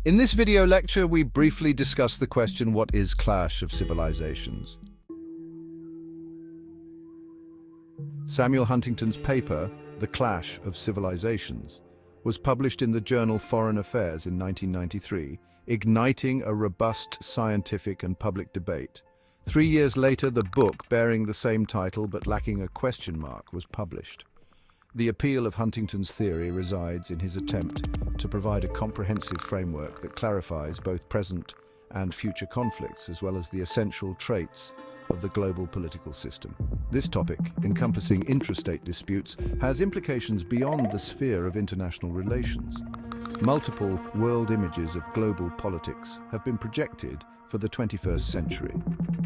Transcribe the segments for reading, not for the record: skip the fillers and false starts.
In this video lecture, we briefly discuss the question, what is Clash of Civilisations? Samuel Huntington's paper, The Clash of Civilisations, was published in the journal Foreign Affairs in 1993, igniting a robust scientific and public debate. 3 years later, the book, bearing the same title but lacking a question mark, was published. The appeal of Huntington's theory resides in his attempt to provide a comprehensive framework that clarifies both present and future conflicts, as well as the essential traits of the global political system. This topic, encompassing intrastate disputes, has implications beyond the sphere of international relations. Multiple world images of global politics have been projected for the 21st century.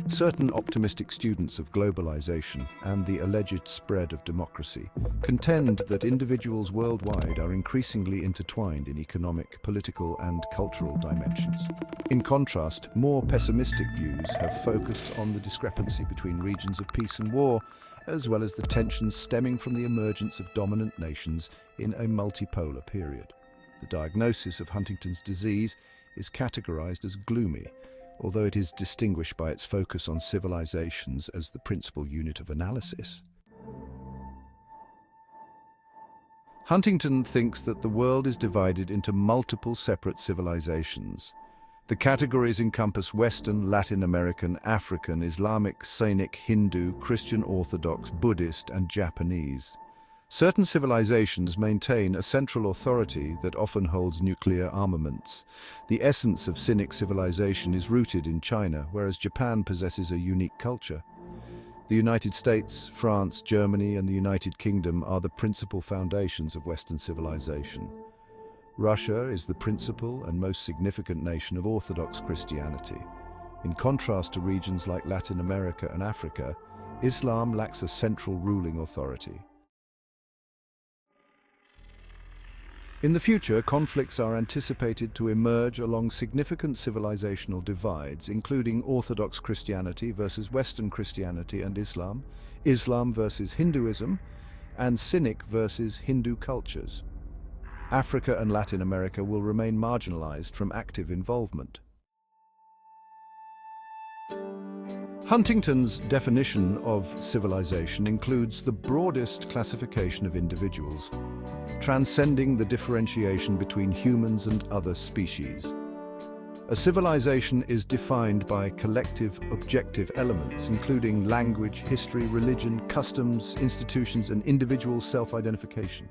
Certain optimistic students of globalization and the alleged spread of democracy contend that individuals worldwide are increasingly intertwined in economic, political, and cultural dimensions. In contrast, more pessimistic views have focused on the discrepancy between regions of peace and war, as well as the tensions stemming from the emergence of dominant nations in a multipolar period. The diagnosis of Huntington's disease is categorized as gloomy, although it is distinguished by its focus on civilizations as the principal unit of analysis. Huntington thinks that the world is divided into multiple separate civilizations. The categories encompass Western, Latin American, African, Islamic, Sinic, Hindu, Christian Orthodox, Buddhist, and Japanese. Certain civilizations maintain a central authority that often holds nuclear armaments. The essence of Sinic civilization is rooted in China, whereas Japan possesses a unique culture. The United States, France, Germany, and the United Kingdom are the principal foundations of Western civilization. Russia is the principal and most significant nation of Orthodox Christianity. In contrast to regions like Latin America and Africa, Islam lacks a central ruling authority. In the future, conflicts are anticipated to emerge along significant civilizational divides, including Orthodox Christianity versus Western Christianity and Islam, Islam versus Hinduism, and Sinic versus Hindu cultures. Africa and Latin America will remain marginalized from active involvement. Huntington's definition of civilization includes the broadest classification of individuals, transcending the differentiation between humans and other species. A civilization is defined by collective, objective elements, including language, history, religion, customs, institutions, and individual self-identification.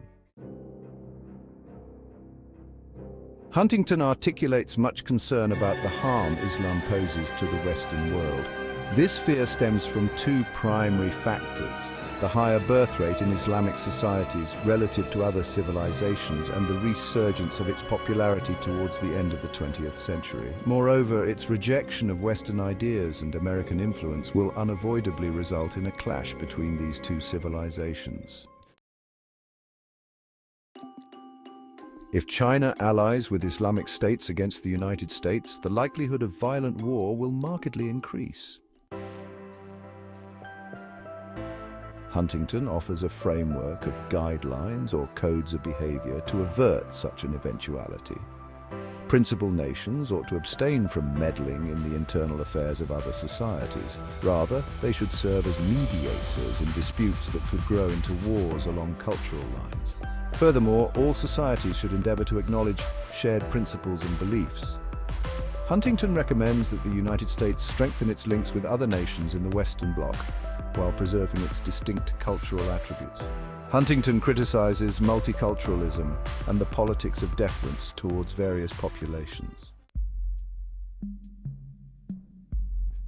Huntington articulates much concern about the harm Islam poses to the Western world. This fear stems from two primary factors: the higher birth rate in Islamic societies relative to other civilizations and the resurgence of its popularity towards the end of the 20th century. Moreover, its rejection of Western ideas and American influence will unavoidably result in a clash between these two civilizations. If China allies with Islamic states against the United States, the likelihood of violent war will markedly increase. Huntington offers a framework of guidelines or codes of behavior to avert such an eventuality. Principal nations ought to abstain from meddling in the internal affairs of other societies. Rather, they should serve as mediators in disputes that could grow into wars along cultural lines. Furthermore, all societies should endeavor to acknowledge shared principles and beliefs. Huntington recommends that the United States strengthen its links with other nations in the Western Bloc, while preserving its distinct cultural attributes. Huntington criticizes multiculturalism and the politics of deference towards various populations.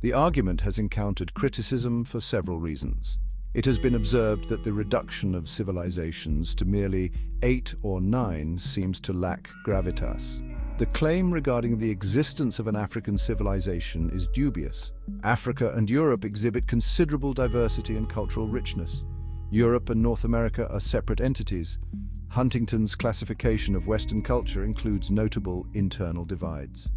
The argument has encountered criticism for several reasons. It has been observed that the reduction of civilizations to merely 8 or 9 seems to lack gravitas. The claim regarding the existence of an African civilization is dubious. Africa and Europe exhibit considerable diversity and cultural richness. Europe and North America are separate entities. Huntington's classification of Western culture includes notable internal divides.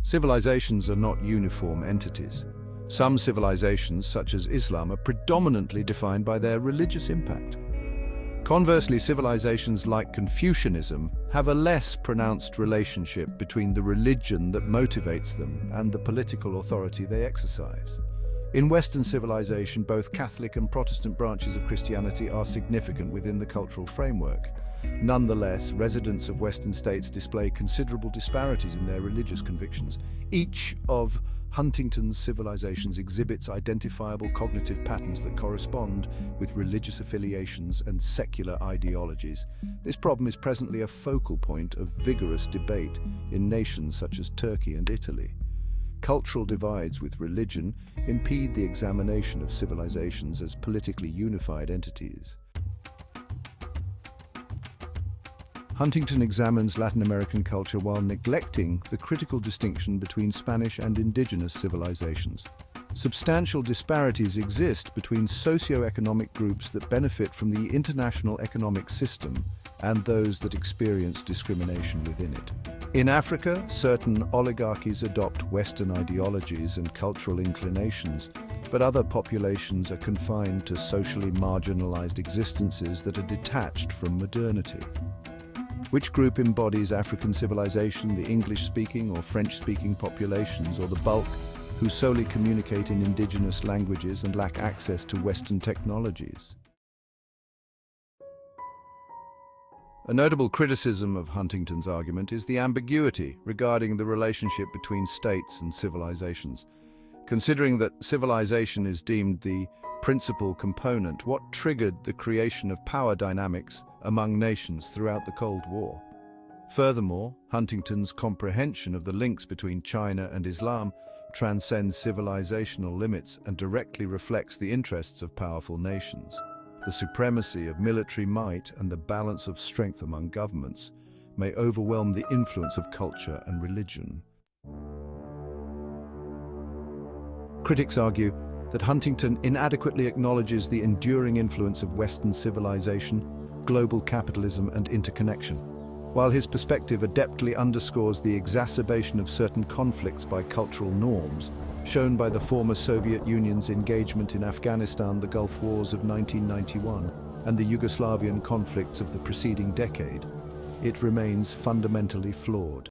Civilizations are not uniform entities. Some civilizations, such as Islam, are predominantly defined by their religious impact. Conversely, civilizations like Confucianism have a less pronounced relationship between the religion that motivates them and the political authority they exercise. In Western civilization, both Catholic and Protestant branches of Christianity are significant within the cultural framework. Nonetheless, residents of Western states display considerable disparities in their religious convictions. Each of Huntington's civilizations exhibits identifiable cognitive patterns that correspond with religious affiliations and secular ideologies. This problem is presently a focal point of vigorous debate in nations such as Turkey and Italy. Cultural divides with religion impede the examination of civilizations as politically unified entities. Huntington examines Latin American culture while neglecting the critical distinction between Spanish and indigenous civilizations. Substantial disparities exist between socio-economic groups that benefit from the international economic system and those that experience discrimination within it. In Africa, certain oligarchies adopt Western ideologies and cultural inclinations, but other populations are confined to socially marginalized existences that are detached from modernity. Which group embodies African civilization, the English-speaking or French-speaking populations, or the bulk who solely communicate in indigenous languages and lack access to Western technologies? A notable criticism of Huntington's argument is the ambiguity regarding the relationship between states and civilizations. Considering that civilization is deemed the principal component, what triggered the creation of power dynamics among nations throughout the Cold War? Furthermore, Huntington's comprehension of the links between China and Islam transcends civilizational limits and directly reflects the interests of powerful nations. The supremacy of military might and the balance of strength among governments may overwhelm the influence of culture and religion. Critics argue that Huntington inadequately acknowledges the enduring influence of Western civilization, global capitalism, and interconnection, while his perspective adeptly underscores the exacerbation of certain conflicts by cultural norms, shown by the former Soviet Union's engagement in Afghanistan, the Gulf Wars of 1991, and the Yugoslavian conflicts of the preceding decade. It remains fundamentally flawed.